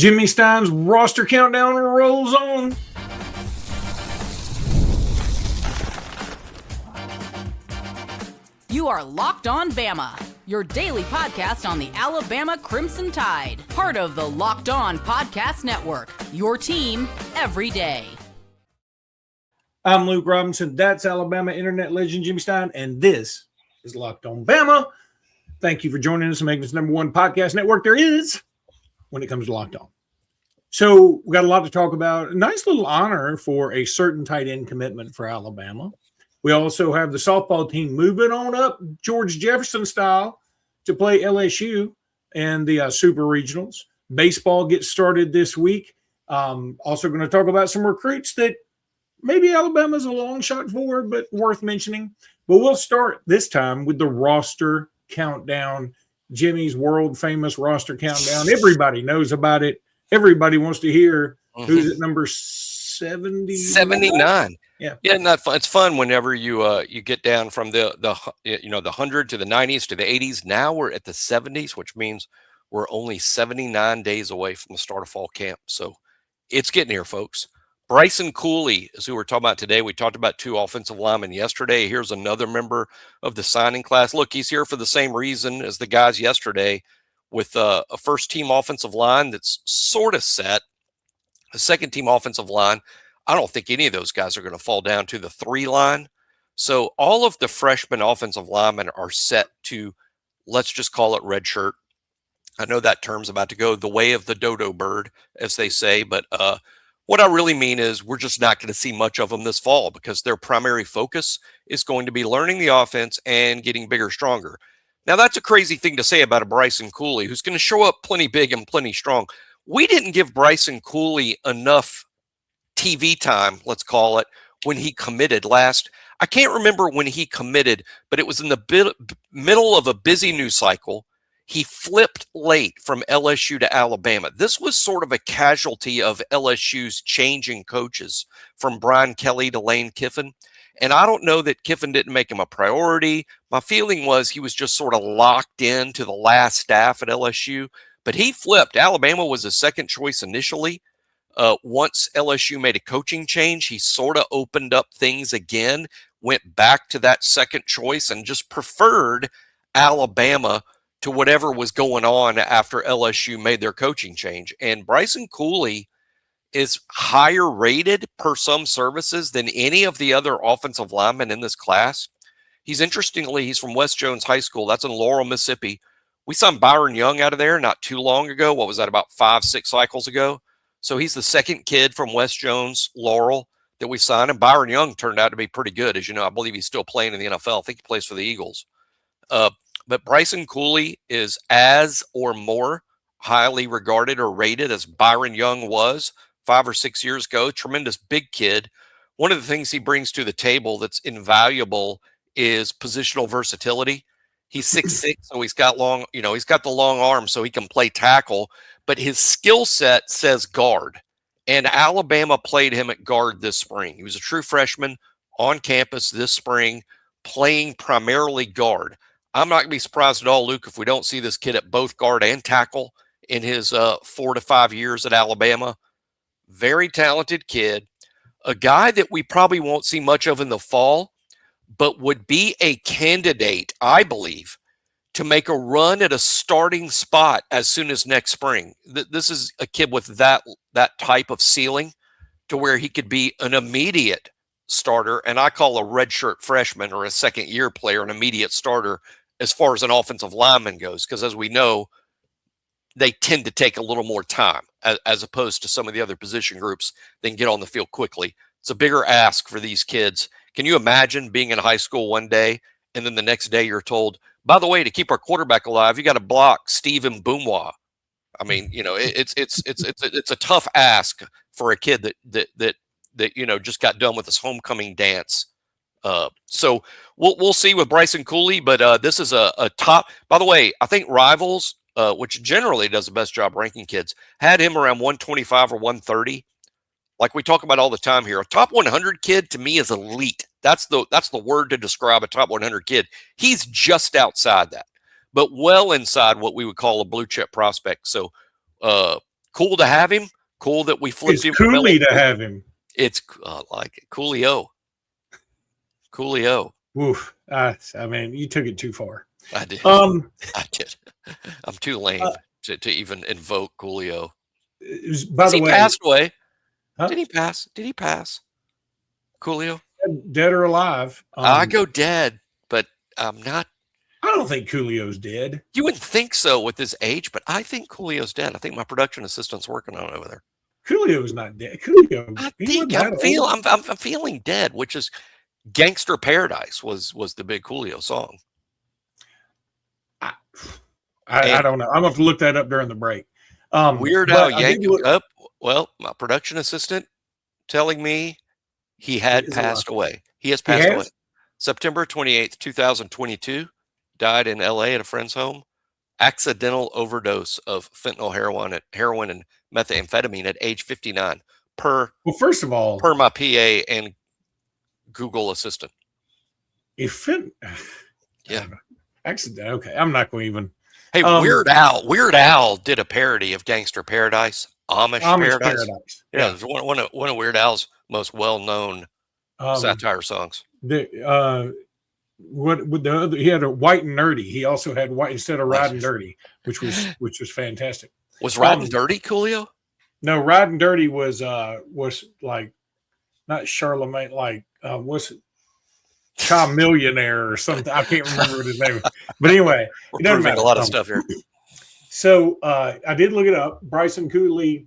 Jimmy Stein's roster countdown rolls on. You are Locked On Bama, your daily podcast on the Alabama Crimson Tide. Part of the Locked On Podcast Network, your team every day. I'm Luke Robinson. That's Alabama internet legend Jimmy Stein, and this is Locked On Bama. Thank you for joining us and making this number one podcast network there is when it comes to Locked On. So we got a lot to talk about. A nice little honor for a certain tight end commitment for Alabama. We also have the softball team moving on up George Jefferson style to play LSU and the Super Regionals. Baseball gets started this week. Also going to talk about some recruits that maybe Alabama's a long shot for, but worth mentioning. But we'll start this time with the roster countdown, Jimmy's world famous roster countdown. Everybody knows about it. Everybody wants to hear who's at number 70? 79. Yeah. Yeah, not fun. It's fun whenever you get down from the 100 to the 90s to the 80s. Now we're at the 70s, which means we're only 79 days away from the start of fall camp. So it's getting here, folks. Bryson Cooley is who we're talking about today. We talked about two offensive linemen yesterday. Here's another member of the signing class. Look, he's here for the same reason as the guys yesterday, with a first-team offensive line that's sort of set, a second-team offensive line. I don't think any of those guys are going to fall down to the 3 line. So all of the freshman offensive linemen are set to, let's just call it redshirt. I know that term's about to go the way of the dodo bird, as they say, but what I really mean is we're just not going to see much of them this fall because their primary focus is going to be learning the offense and getting bigger, stronger. Now, that's a crazy thing to say about a Bryson Cooley who's going to show up plenty big and plenty strong. We didn't give Bryson Cooley enough TV time, let's call it, when he committed last. I can't remember when he committed, but it was in the middle of a busy news cycle. He flipped late from LSU to Alabama. This was sort of a casualty of LSU's changing coaches from Brian Kelly to Lane Kiffin. And I don't know that Kiffin didn't make him a priority. My feeling was he was just sort of locked in to the last staff at LSU. But he flipped. Alabama was a second choice initially. Once LSU made a coaching change, he sort of opened up things again, went back to that second choice, and just preferred Alabama to whatever was going on after LSU made their coaching change. And Bryson Cooley is higher rated per some services than any of the other offensive linemen in this class. He's from West Jones High School. That's in Laurel, Mississippi. We signed Byron Young out of there not too long ago. What was that, about 5-6 cycles ago? So he's the second kid from West Jones, Laurel, that we signed. And Byron Young turned out to be pretty good. As you know, I believe he's still playing in the NFL. I think he plays for the Eagles. But Bryson Cooley is as or more highly regarded or rated as Byron Young was 5 or 6 years ago. Tremendous big kid. One of the things he brings to the table that's invaluable is positional versatility. He's 6'6", so he's got the long arms so he can play tackle, but his skill set says guard. And Alabama played him at guard this spring. He was a true freshman on campus this spring, playing primarily guard. I'm not going to be surprised at all, Luke, if we don't see this kid at both guard and tackle in his 4 to 5 years at Alabama. Very talented kid, a guy that we probably won't see much of in the fall, but would be a candidate, I believe, to make a run at a starting spot as soon as next spring. This is a kid with that type of ceiling to where he could be an immediate starter, and I call a redshirt freshman or a second-year player an immediate starter as far as an offensive lineman goes, because as we know, they tend to take a little more time as opposed to some of the other position groups that can get on the field quickly. It's a bigger ask for these kids. Can you imagine being in high school one day and then the next day you're told, by the way, to keep our quarterback alive, you got to block Stephen Boomwa. I mean, it's a tough ask for a kid that just got done with his homecoming dance. So we'll see with Bryson Cooley, but this is a top. By the way, I think Rivals, which generally does the best job ranking kids, had him around 125 or 130. Like we talk about all the time here, a top 100 kid to me is elite. That's the word to describe a top 100 kid. He's just outside that, but well inside what we would call a blue chip prospect. So Cool to have him. Cool that we flipped It's him. Cooley to have him. It's like it. Coolio. Oof. I mean, you took it too far. I did. I did. I'm too lame to even invoke Coolio. By the way, he passed away. Huh? Did he pass? Coolio? Dead or alive? I go dead, but I'm not. I don't think Coolio's dead. You wouldn't think so with his age, but I think Coolio's dead. I think my production assistant's working on it over there. Coolio's not dead. Coolio. I'm feeling dead, which is Gangster Paradise was the big Coolio song. I don't know. I'm gonna have to look that up during the break. Weird Al yanked up. Well, my production assistant telling me he had passed away. He has passed away. September 28th, 2022, died in LA at a friend's home. Accidental overdose of fentanyl, heroin, and methamphetamine at age 59. Well, first of all, per my PA and Google assistant. Yeah. Accident. Okay, I'm not going to even. Hey, Weird Al did a parody of Gangster Paradise, Amish Paradise. Yeah, it was one of Weird Al's most well-known satire songs. What with the other? He had a White and Nerdy. He also had White instead of Riding Dirty, which was fantastic. Was Riding Dirty Coolio? No, Riding Dirty was like not Charlemagne, like what's it? Child Millionaire or something. I can't remember what his name is. But anyway, we're proving a lot of stuff here. So I did look it up. Bryson Cooley.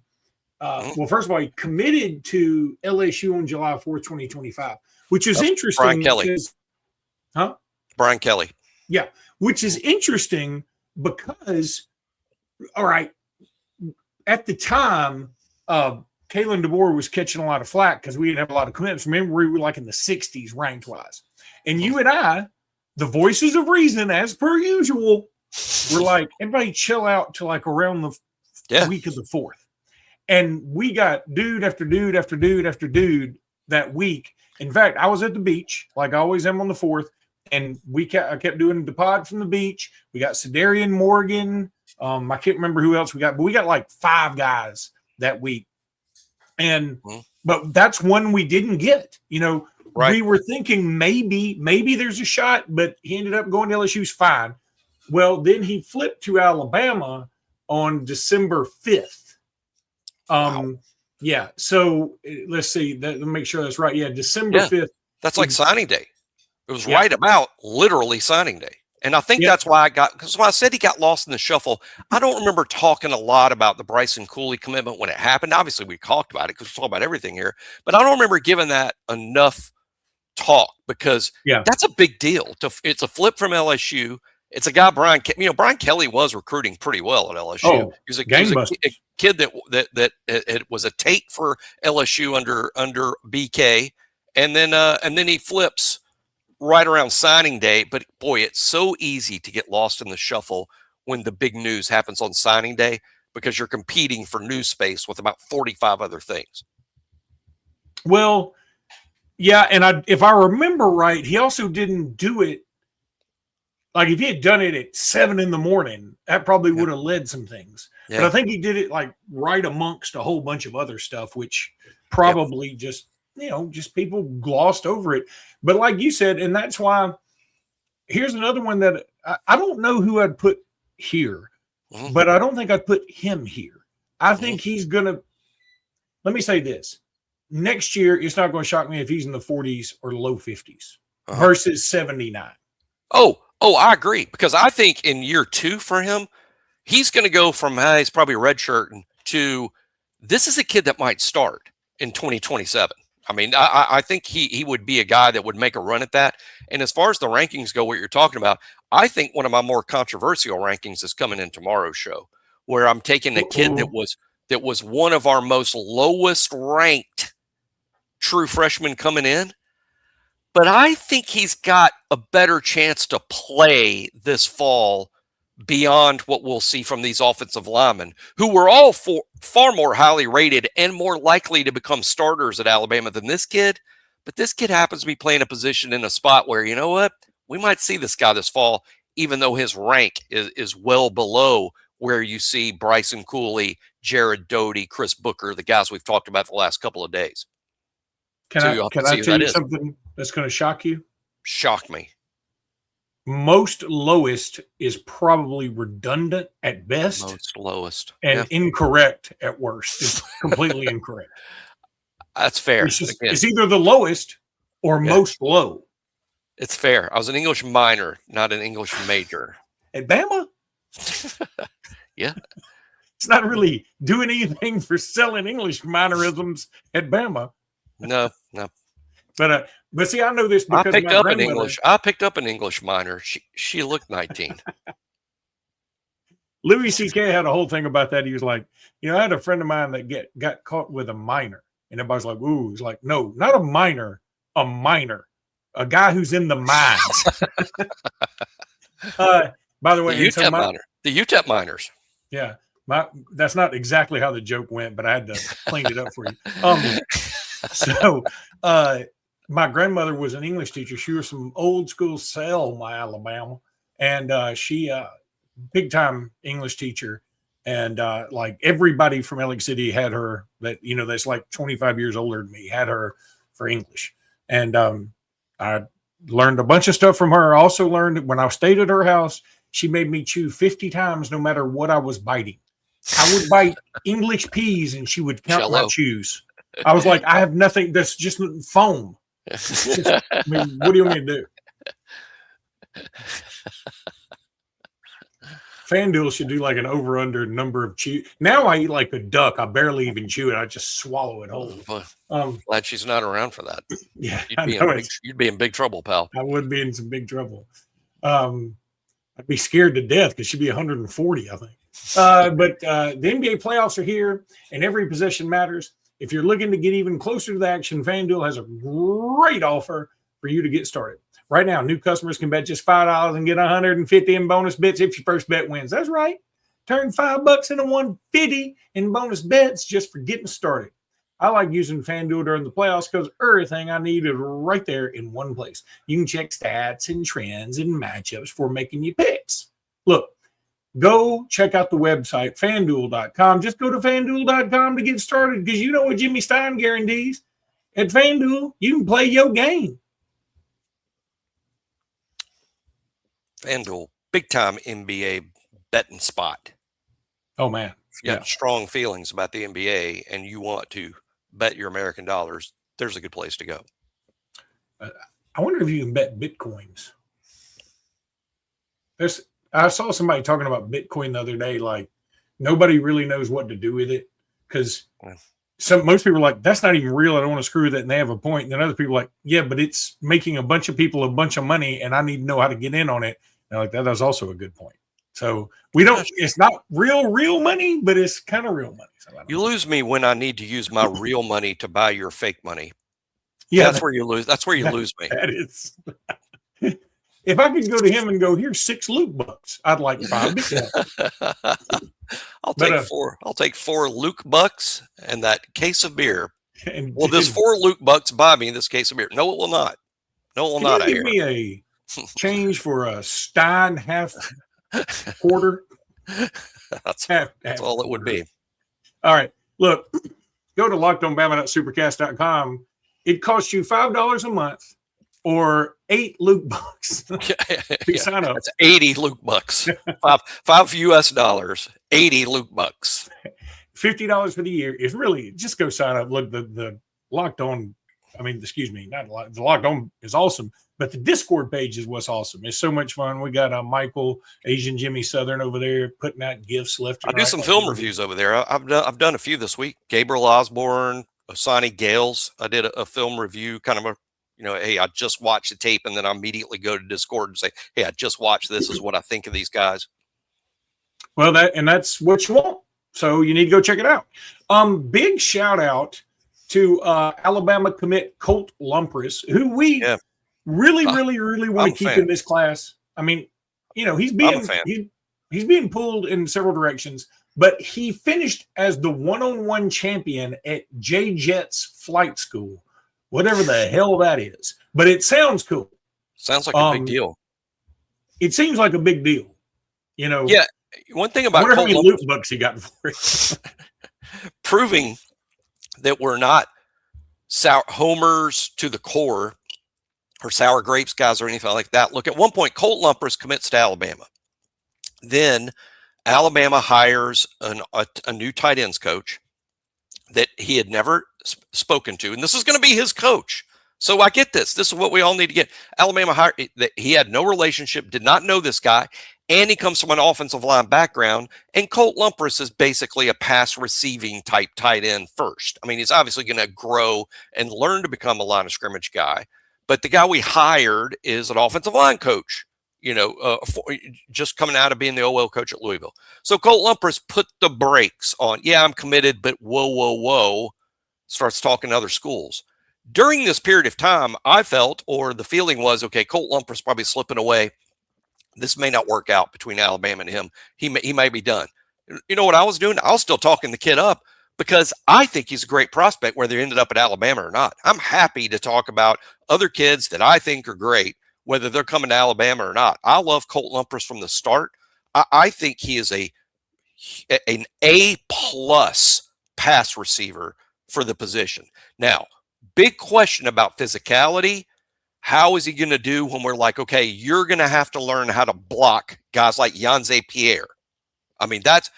Well, first of all, he committed to LSU on July 4th, 2025, which is interesting. Brian Kelly. Brian Kelly. Yeah, which is interesting because, all right, at the time, Kalen DeBoer was catching a lot of flack because we didn't have a lot of commitments. Remember, we were like in the 60s ranked wise. And you and I, the voices of reason, as per usual, were like, everybody chill out to like around the week of the 4th. And we got dude after dude after dude after dude that week. In fact, I was at the beach, like I always am on the 4th, and I kept doing the pod from the beach. We got Sedarian Morgan. I can't remember who else we got, but we got like 5 guys that week. And but that's one we didn't get. Right. We were thinking maybe there's a shot, but he ended up going to LSU's fine. Well, then he flipped to Alabama on December 5th. Wow. Yeah. So let's see. Let me make sure that's right. Yeah, December 5th. That's like signing day. It was right about literally signing day. And I think that's why because when I said he got lost in the shuffle, I don't remember talking a lot about the Bryson Cooley commitment when it happened. Obviously, we talked about it because we talk about everything here, but I don't remember giving that enough talk because that's a big deal. It's a flip from LSU. It's a guy, Brian Kelly was recruiting pretty well at LSU. Oh, he was a kid that it was a take for LSU under BK, and then he flips right around signing day. But boy, it's so easy to get lost in the shuffle when the big news happens on signing day because you're competing for news space with about 45 other things. Well, yeah, and if I remember right, he also didn't do it. Like if he had done it at 7 a.m, that probably would have led some things. Yeah. But I think he did it like right amongst a whole bunch of other stuff, which probably just people glossed over it. But like you said, and that's why here's another one that I don't know who I'd put here, but I don't think I'd put him here. I think he's going to, let me say this. Next year, it's not going to shock me if he's in the 40s or low 50s versus 79. Oh, I agree. Because I think in year 2 for him, he's going to go from, he's probably a redshirt to this is a kid that might start in 2027. I mean, I think he would be a guy that would make a run at that. And as far as the rankings go, what you're talking about, I think one of my more controversial rankings is coming in tomorrow's show, where I'm taking a kid that was one of our most lowest ranked true freshmen coming in. But I think he's got a better chance to play this fall beyond what we'll see from these offensive linemen, who were all far more highly rated and more likely to become starters at Alabama than this kid. But this kid happens to be playing a position in a spot where, you know what, we might see this guy this fall, even though his rank is well below where you see Bryson Cooley, Jared Doty, Chris Booker, the guys we've talked about the last couple of days. Can I tell you something that's going to shock you? Shock me. Most lowest is probably redundant at best. Most lowest. And incorrect at worst. It's completely incorrect. That's fair. It's either the lowest or most low. It's fair. I was an English minor, not an English major. At Bama? Yeah. It's not really doing anything for selling English minorisms at Bama. No. But see, I know this because I picked up an English minor. She looked 19. Louis C.K. had a whole thing about that. He was like, I had a friend of mine that got caught with a minor. And everybody's like, ooh. He's like, no, not a minor, a minor. A guy who's in the mines. By the way, the UTEP miners. Yeah. That's not exactly how the joke went, but I had to clean it up for you. So my grandmother was an English teacher. She was from old school Selma, Alabama. And she big time English teacher. And like everybody from LA City had her that's like 25 years older than me, had her for English. And I learned a bunch of stuff from her. I also learned when I stayed at her house, she made me chew 50 times no matter what I was biting. I would bite English peas and she would count my chews. I was like, I have nothing. That's just foam. I mean, what do you want me to do? FanDuel should do like an over-under number of chew. Now I eat like a duck. I barely even chew it. I just swallow it whole. Glad she's not around for that. Yeah, you'd be in big trouble, pal. I would be in some big trouble. I'd be scared to death because she'd be 140, I think. But the NBA playoffs are here, and every possession matters. If you're looking to get even closer to the action, FanDuel has a great offer for you to get started. Right now, new customers can bet just $5 and get 150 in bonus bets if your first bet wins. That's right. Turn $5 into 150 in bonus bets just for getting started. I like using FanDuel during the playoffs because everything I need is right there in one place. You can check stats and trends and matchups for making your picks. Look, go check out the website, FanDuel.com. Just go to FanDuel.com to get started because you know what Jimmy Stein guarantees. At FanDuel, you can play your game. FanDuel, big time NBA betting spot. Oh, man. You got strong feelings about the NBA and you want to bet your American dollars, there's a good place to go. I wonder if you can bet Bitcoins. I saw somebody talking about Bitcoin the other day, like nobody really knows what to do with it because most people are like, that's not even real. I don't want to screw with it. And they have a point. And then other people are like, yeah, but it's making a bunch of people a bunch of money and I need to know how to get in on it. And like, that is also a good point. So it's not real money, but it's kind of real money. So you lose me when I need to use my real money to buy your fake money. Yeah. That's where you lose. That's where you lose me. That is. If I could go to him and go, here's 6 Luke bucks, I'd like 5. I'll take 4 Luke bucks and that case of beer. Will this 4 Luke bucks buy me this case of beer? No, it will not. No, it will not. Give me a change for a Stein half quarter. That's all it would be. All right. Look, go to lockedonbama.supercast.com. It costs you $5 a month or 8 Luke bucks. Sign up. That's 80 Luke bucks. $5 US, 80 Luke bucks. $50 for the year is really just go sign up. Look, the Locked On. The Locked On is awesome, but the Discord page is what's awesome. It's so much fun. We got Michael, Asian Jimmy Southern over there putting out gifts left. I do some film reviews over there. I've done a few this week. Gabriel Osborne, Osani Gales. I did a film review, kind of hey, I just watched the tape, and then I immediately go to Discord and say, hey, I just watched this. Is what I think of these guys. Well, that's what you want. So you need to go check it out. Big shout out to Alabama commit Colt Lumpris, who we really want to keep in this class. I mean, he's being pulled in several directions, but he finished as the one-on-one champion at JJets Flight School, whatever the hell that is. But it sounds cool. Sounds like a big deal. It seems like a big deal. Yeah, One thing I about wonder how Colt many Lumpress loot bucks he got for it. proving that we're not sour homers to the core or sour grapes guys or anything like that. Look, at one point, Colt Lumpris commits to Alabama. Then Alabama hires a new tight ends coach that he had never spoken to, and this is going to be his coach. So I get this. This is what we all need to get. Alabama hired that he had no relationship, did not know this guy, and he comes from an offensive line background. And Colt Lumpris is basically a pass receiving type tight end first. I mean, he's obviously going to grow and learn to become a line of scrimmage guy. But the guy we hired is an offensive line coach, just coming out of being the OL coach at Louisville. So Colt Lumpris put the brakes on. Yeah, I'm committed, but whoa. Starts talking to other schools. During this period of time, I felt, or the feeling was, okay, Colt Lumpris probably slipping away. This may not work out between Alabama and him. He may be done. You know what I was doing? I was still talking the kid up because I think he's a great prospect, whether he ended up at Alabama or not. I'm happy to talk about other kids that I think are great, whether they're coming to Alabama or not. I love Colt Lumpris from the start. I think he is an A-plus pass receiver for the position. Now, big question about physicality. How is he going to do when we're like, okay, you're going to have to learn how to block guys like Yanze Pierre? I mean, that's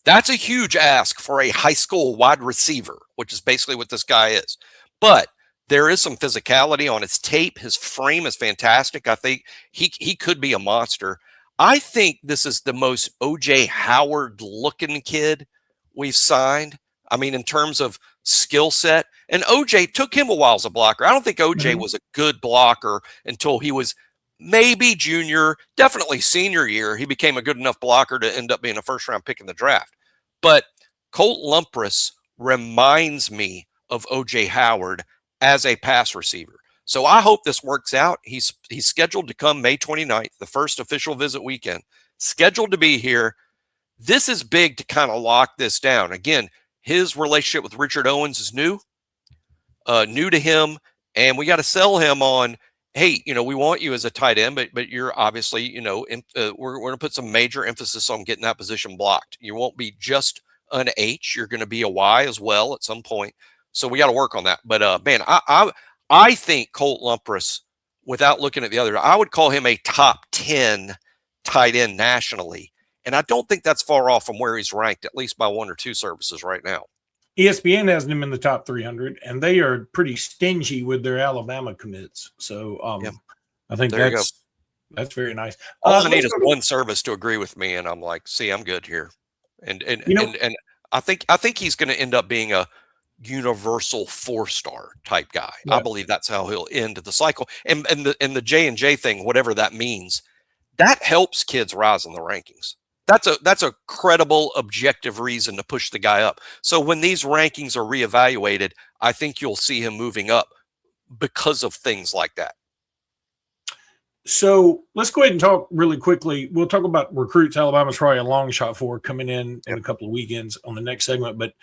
a huge ask for a high school wide receiver, which is basically what this guy is. But there is some physicality on his tape. His frame is fantastic. I think he could be a monster. I think this is the most O.J. Howard looking kid we've signed. I mean, in terms of skill set. And OJ took him a while as a blocker. I don't think OJ was a good blocker until he was maybe junior, definitely senior year. He became a good enough blocker to end up being a first-round pick in the draft. But Colt Lumpris reminds me of OJ Howard as a pass receiver. So I hope this works out. He's scheduled to come May 29th, the first official visit weekend, scheduled to be here. This is big to kind of lock this down. Again, his relationship with Richard Owens is new to him, and we got to sell him on, hey, we want you as a tight end, but you're obviously, we're going to put some major emphasis on getting that position blocked. You won't be just an H. You're going to be a Y as well at some point. So we got to work on that. But, man, I think Colt Lumpris, without looking at the other, I would call him a top 10 tight end nationally. And I don't think that's far off from where he's ranked, at least by one or two services right now. ESPN has him in the top 300, and they are pretty stingy with their Alabama commits. So I think that's very nice. All I need is one service to agree with me, and I'm like, see, I'm good here. And I think he's going to end up being a universal 4-star type guy. Yeah. I believe that's how he'll end the cycle. And the J&J thing, whatever that means, that helps kids rise in the rankings. That's a credible, objective reason to push the guy up. So when these rankings are reevaluated, I think you'll see him moving up because of things like that. So let's go ahead and talk really quickly. We'll talk about recruits Alabama's probably a long shot for coming in a couple of weekends on the next segment. But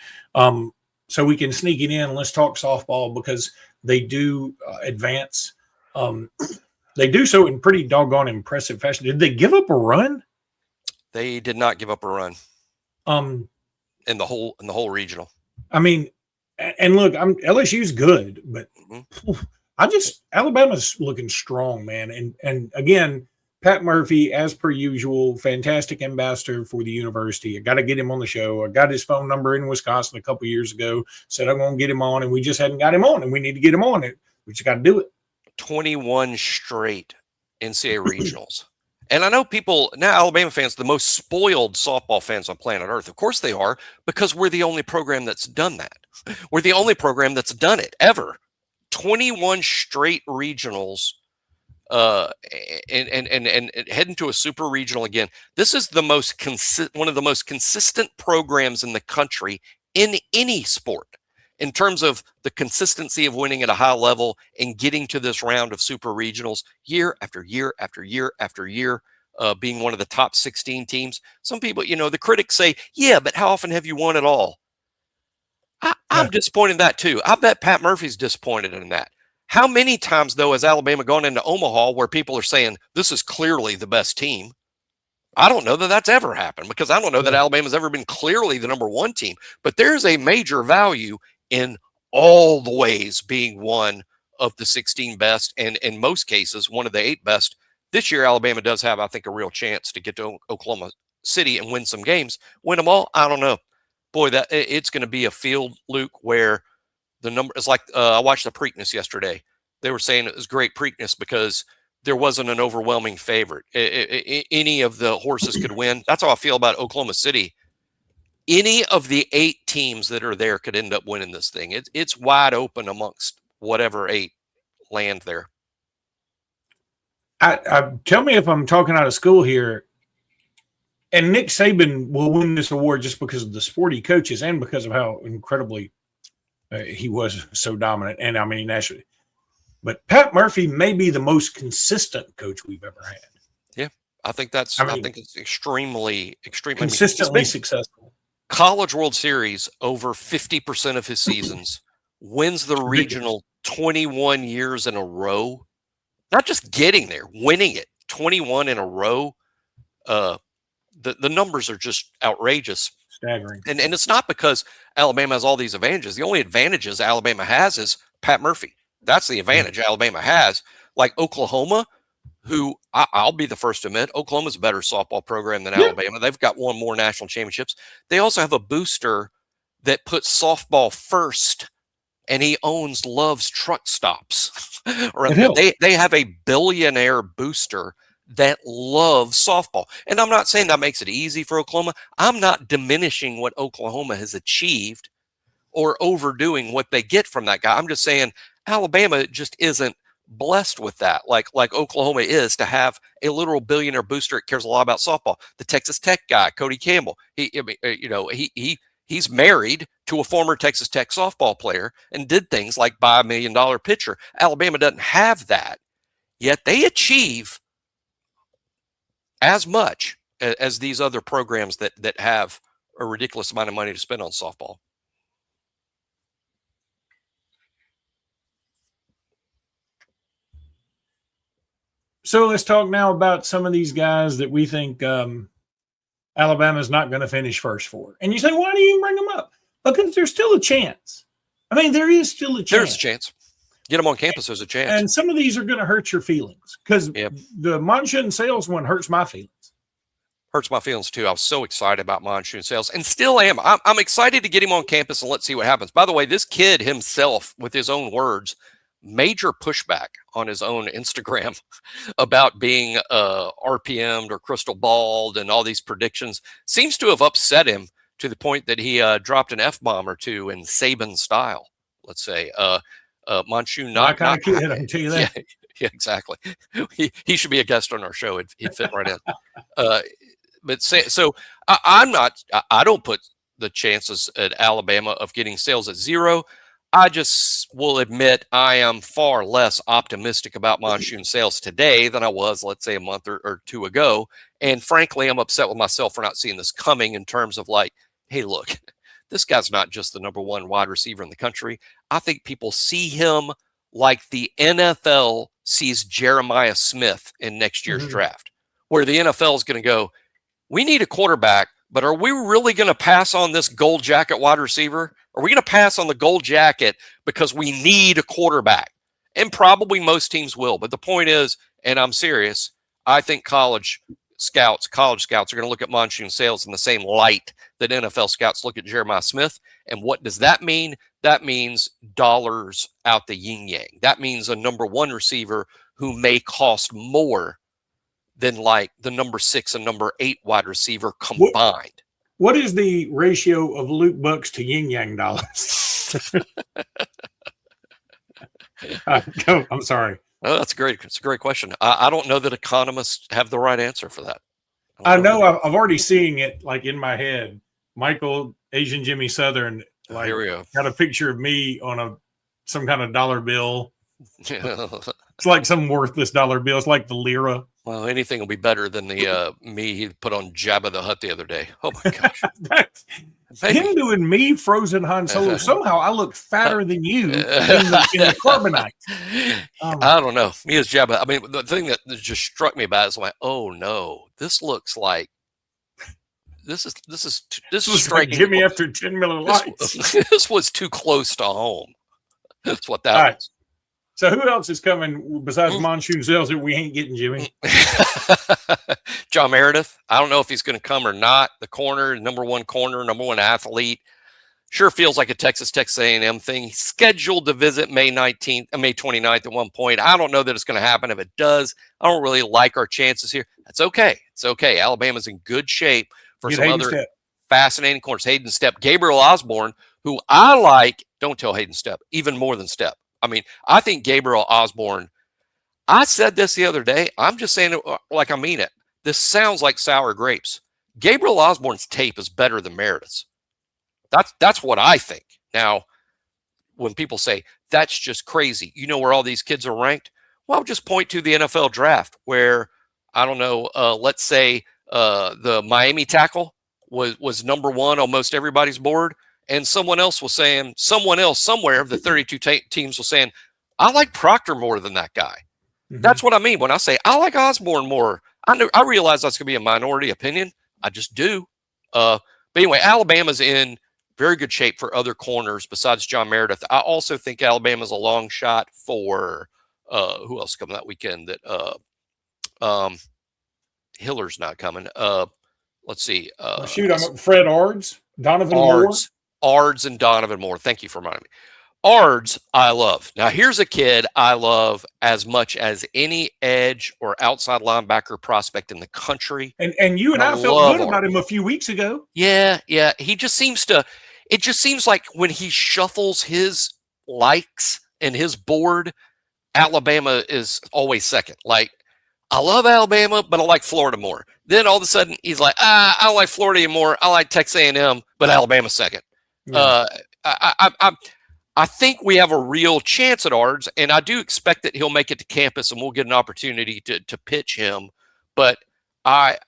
so we can sneak it in. Let's talk softball because they do advance. They do so in pretty doggone impressive fashion. Did they give up a run? They did not give up a run. In the whole regional. I mean, and look, LSU's good, but Alabama's looking strong, man. And again, Pat Murphy, as per usual, fantastic ambassador for the university. I got to get him on the show. I got his phone number in Wisconsin a couple of years ago. Said I'm going to get him on, and we just hadn't got him on, and we need to get him on. We just got to do it. 21 straight NCAA regionals. And I know people, now Alabama fans, the most spoiled softball fans on planet Earth. Of course they are, because we're the only program that's done that. We're the only program that's done it ever. 21 straight regionals and heading to a super regional again. This is the most one of the most consistent programs in the country in any sport in terms of the consistency of winning at a high level and getting to this round of super regionals year after year after year after year, being one of the top 16 teams. Some people, the critics say, yeah, but how often have you won it all? I'm disappointed in that too. I bet Pat Murphy's disappointed in that. How many times, though, has Alabama gone into Omaha where people are saying, this is clearly the best team? I don't know that that's ever happened because I don't know that Alabama's ever been clearly the number one team. But there's a major value in all the ways being one of the 16 best, and in most cases, one of the 8 best. This year, Alabama does have, I think, a real chance to get to Oklahoma City and win some games. Win them all? I don't know. Boy, that it's going to be a field, Luke, where the number is like I watched the Preakness yesterday. They were saying it was great Preakness because there wasn't an overwhelming favorite. Any of the horses could win. That's how I feel about Oklahoma City. Any of the 8 teams that are there could end up winning this thing. It's wide open amongst whatever 8 land there. Tell me if I'm talking out of school here. And Nick Saban will win this award just because of the sport he coaches and because of how incredibly he was so dominant. And I mean, nationally. But Pat Murphy may be the most consistent coach we've ever had. Yeah, I think that's. I think it's extremely consistently successful. College World Series over 50% of his seasons. Wins the regional 21 years in a row. Not just getting there, winning it 21 in a row. The numbers are just outrageous. Staggering. And it's not because Alabama has all these advantages. The only advantages Alabama has is Pat Murphy. That's the advantage Alabama has. Like Oklahoma, who I'll be the first to admit, Oklahoma's a better softball program than Alabama. They've got won more national championships. They also have a booster that puts softball first, and he loves truck stops. They have a billionaire booster that loves softball. And I'm not saying that makes it easy for Oklahoma. I'm not diminishing what Oklahoma has achieved or overdoing what they get from that guy. I'm just saying Alabama just isn't blessed with that, like Oklahoma is, to have a literal billionaire booster that cares a lot about softball. The Texas Tech guy, Cody Campbell, he's married to a former Texas Tech softball player and did things like buy $1 million pitcher. Alabama doesn't have that, yet they achieve as much as these other programs that have a ridiculous amount of money to spend on softball. So let's talk now about some of these guys that we think Alabama's not going to finish first for. And you say, why do you bring them up? Because there's still a chance. I mean, there is still a chance. There's a chance. Get them on campus, there's a chance. And some of these are going to hurt your feelings because the Monshun Sales one hurts my feelings. Hurts my feelings, too. I was so excited about Monshun Sales and still am. I'm excited to get him on campus and let's see what happens. By the way, this kid himself, with his own words, major pushback on his own Instagram about being RPM'd or crystal balled and all these predictions. Seems to have upset him to the point that he dropped an F-bomb or two in Saban style, let's say. Monshun, not kind of kid, I can tell you that. Yeah, exactly. He should be a guest on our show. He'd fit right in. I don't put the chances at Alabama of getting Sales at 0. I just will admit I am far less optimistic about Monshun Sales today than I was, let's say, a month or 2 ago. And frankly, I'm upset with myself for not seeing this coming in terms of like, hey, look, this guy's not just the number 1 wide receiver in the country. I think people see him like the NFL sees Jeremiah Smith in next year's draft, where the NFL is going to go, we need a quarterback, but are we really going to pass on this gold jacket wide receiver? Are we going to pass on the gold jacket because we need a quarterback? And probably most teams will. But the point is, and I'm serious, I think college scouts are going to look at Monshun Sales in the same light that NFL scouts look at Jeremiah Smith. And what does that mean? That means dollars out the yin-yang. That means a number 1 receiver who may cost more than like the number 6 and number 8 wide receiver combined. What is the ratio of Luke Bucks to yin yang dollars? I'm sorry. Oh, that's great. It's a great question. I don't know that economists have the right answer for that. I know I've already seen it like in my head. Michael, Asian Jimmy Southern, like here we go. Got a picture of me on some kind of dollar bill. It's like some worthless dollar bill. It's like the lira. Well, anything will be better than the me he put on Jabba the Hutt the other day. Oh my gosh. That's him doing me frozen Han Solo. Somehow I look fatter than you in the carbonite. I don't know. Me as Jabba. I mean, the thing that just struck me about it is like, oh no, this looks like this is Like Jimmy after 10 Miller Lights. This was too close to home. That's what that was. So who else is coming besides Monshun Sales that we ain't getting, Jimmy? John Meredith. I don't know if he's going to come or not. The number one athlete. Sure feels like a Texas A&M thing. He's scheduled to visit May 29th at one point. I don't know that it's going to happen. If it does, I don't really like our chances here. That's okay. It's okay. Alabama's in good shape for some other fascinating corners. Hayden Stepp, Gabriel Osborne, who I like. Don't tell Hayden Stepp, even more than Stepp. I mean, I think Gabriel Osborne, I said this the other day. I'm just saying it like I mean it. This sounds like sour grapes. Gabriel Osborne's tape is better than Meredith's. That's what I think. Now, when people say, that's just crazy, you know where all these kids are ranked? Well, just point to the NFL draft where, I don't know, let's say the Miami tackle was number one on most everybody's board. And someone else somewhere of the 32 teams was saying, I like Proctor more than that guy. Mm-hmm. That's what I mean when I say I like Osborne more. I realize that's going to be a minority opinion. I just do. But anyway, Alabama's in very good shape for other corners besides John Meredith. I also think Alabama's a long shot for who else coming that weekend? That Hiller's not coming. Let's see. I'm Fred Ards, Donovan Moore. Ards and Donovan Moore. Thank you for reminding me. Ards, I love. Now, here's a kid I love as much as any edge or outside linebacker prospect in the country. And you and I felt good about him a few weeks ago. Yeah. He just seems to – it just seems like when he shuffles his likes and his board, Alabama is always second. Like, I love Alabama, but I like Florida more. Then all of a sudden, he's like, I don't like Florida anymore. I like Texas A&M, but Alabama's second. Yeah. I think we have a real chance at Ards, and I do expect that he'll make it to campus and we'll get an opportunity to pitch him. But I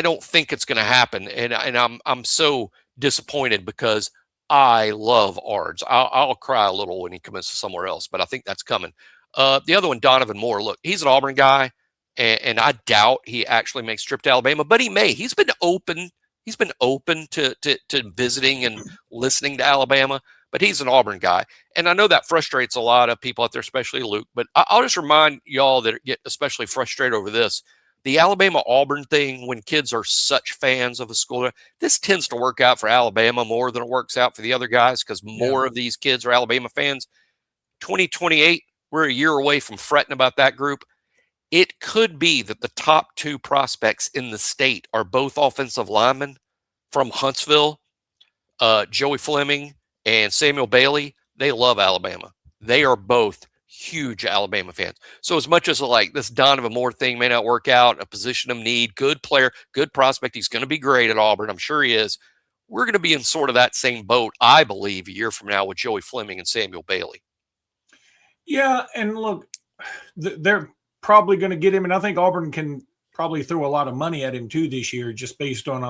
don't think it's going to happen, and I'm so disappointed because I love Ards. I'll cry a little when he commits to somewhere else, but I think that's coming. The other one, Donovan Moore. Look, he's an Auburn guy, and I doubt he actually makes a trip to Alabama, but he may. He's been open. He's been open to visiting and listening to Alabama, but he's an Auburn guy. And I know that frustrates a lot of people out there, especially Luke, but I'll just remind y'all that get especially frustrated over this. The Alabama-Auburn thing, when kids are such fans of a school, this tends to work out for Alabama more than it works out for the other guys because more of these kids are Alabama fans. 2028, we're a year away from fretting about that group. It could be that the top two prospects in the state are both offensive linemen from Huntsville, Joey Fleming and Samuel Bailey. They love Alabama. They are both huge Alabama fans. So as much as like this Donovan Moore thing may not work out, a position of need, good player, good prospect, he's going to be great at Auburn. I'm sure he is. We're going to be in sort of that same boat, I believe, a year from now with Joey Fleming and Samuel Bailey. Yeah, and look, they're probably going to get him, and I think Auburn can probably throw a lot of money at him too this year, just based on I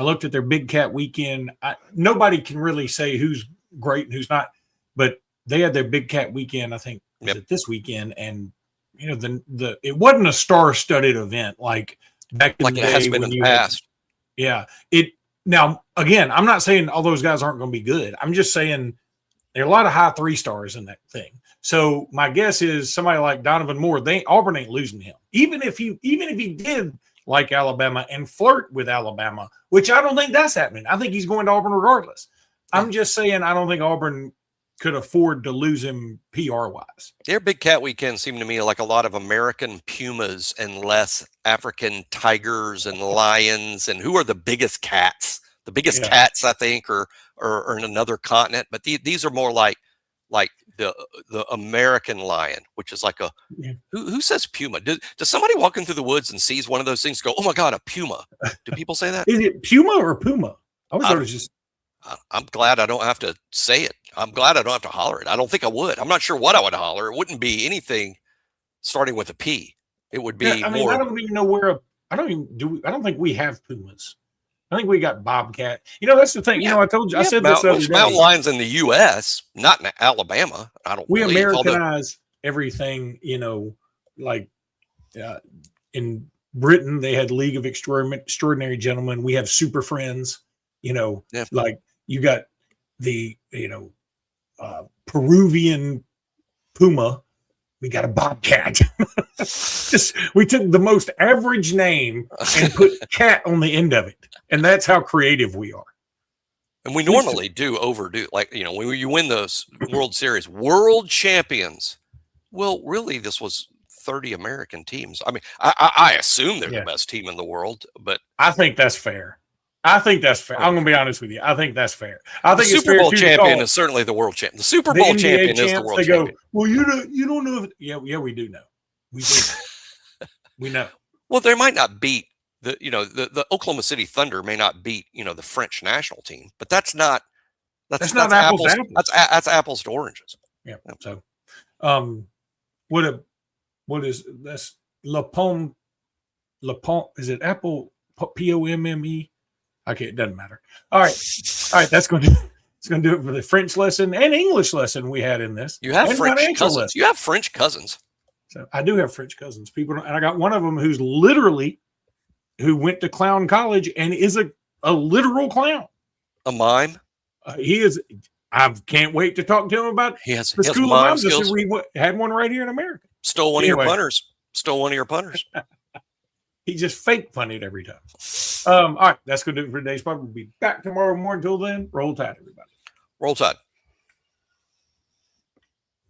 looked at their Big Cat weekend. Nobody can really say who's great and who's not, but they had their Big Cat weekend, I think, this weekend, and you know it wasn't a star-studded event like back in the day. It has been in the past. Now again, I'm not saying all those guys aren't going to be good. I'm just saying there are a lot of high 3 stars in that thing. So my guess is somebody like Donovan Moore, Auburn ain't losing him. Even if he did like Alabama and flirt with Alabama, which I don't think that's happening. I think he's going to Auburn regardless. I'm just saying I don't think Auburn could afford to lose him PR-wise. Their Big Cat weekend seemed to me like a lot of American pumas and less African tigers and lions. And who are the biggest cats? The biggest cats, I think, are in another continent. But these are more like the American lion, which is like who says puma? Does somebody walking through the woods and sees one of those things go, oh my God, a puma? Do people say that? Is it puma or puma? I always thought it was just. I'm glad I don't have to say it. I'm glad I don't have to holler it. I don't think I would. I'm not sure what I would holler. It wouldn't be anything starting with a P. It would be Yeah, I mean, more. I don't even know where. I don't think we have pumas. I think we got bobcat. You know, that's the thing. You know, I told you. I said this the other day. Mountain lions in the U.S., not in Alabama. I don't. We believe, Americanize everything. You know, like in Britain, they had League of Extraordinary Gentlemen. We have Super Friends. You know, like you got the Peruvian puma. We got a bobcat. We took the most average name and put cat on the end of it. And that's how creative we are. And we normally do overdo, like, you know, when you win those World Series, world champions. Well, really, this was 30 American teams. I mean, I assume they're the best team in the world, but I think that's fair. I'm going to be honest with you. I think that's fair. I think the Super Bowl champion is certainly the world champion. The Super Bowl champion is the world champion. Well, you don't know. Yeah, we do know. We do. We know. Well, they might not beat the Oklahoma City Thunder may not beat, the French national team, but that's not apples to apples. That's apples to oranges. Yeah. So, what is this? La Pomme, is it apple? POMME? Okay, it doesn't matter. All right. It's going to do it for the French lesson and English lesson we had in this. You have French cousins. Lesson. You have French cousins. So I do have French cousins. And I got one of them who went to clown college and is a literal clown. A mime. He is. I can't wait to talk to him about the school of mimes. We had one right here in America. Stole one of your punters. He just fake funnied every time. All right, that's going to do it for today's pod. We'll be back tomorrow morning. Until then, roll tide, everybody. Roll tide.